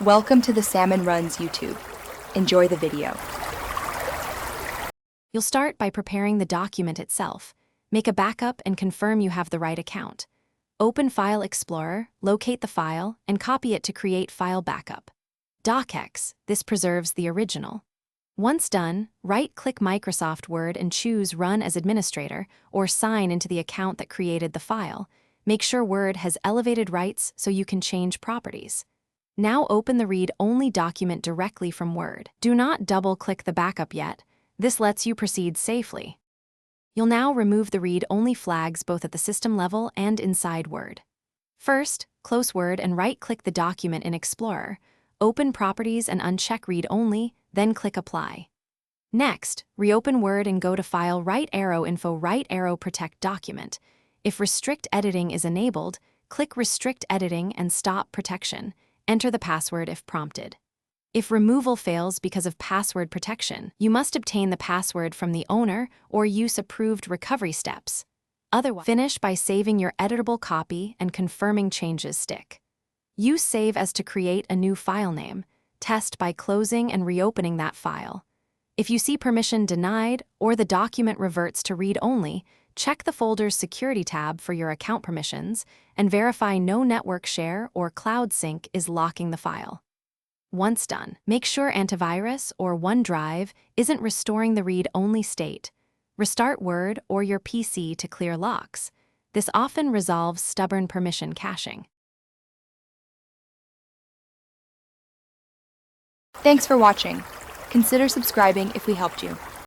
Welcome to the Salmon Runs YouTube. Enjoy the video. You'll start by preparing the document itself. Make a backup and confirm you have the right account. Open File Explorer, locate the file, and copy it to create file backup. Docx, this preserves the original. Once done, right-click Microsoft Word and choose Run as Administrator or sign into the account that created the file. Make sure Word has elevated rights so you can change properties. Now open the read-only document directly from Word. Do not double-click the backup yet. This lets you proceed safely. You'll now remove the read-only flags both at the system level and inside Word. First, close Word and right-click the document in Explorer. Open Properties and uncheck Read-Only, then click Apply. Next, reopen Word and go to File Right Arrow Info Right Arrow Protect Document. If Restrict Editing is enabled, click Restrict Editing and Stop Protection. Enter the password if prompted. If removal fails because of password protection, you must obtain the password from the owner or use approved recovery steps. Otherwise, finish by saving your editable copy and confirming changes stick. Use Save as to create a new file name. Test by closing and reopening that file. If you see permission denied or the document reverts to read-only, check the folder's Security tab for your account permissions and verify no network share or cloud sync is locking the file. Once done, make sure antivirus or OneDrive isn't restoring the read-only state. Restart Word or your PC to clear locks. This often resolves stubborn permission caching. Thanks for watching. Consider subscribing if we helped you.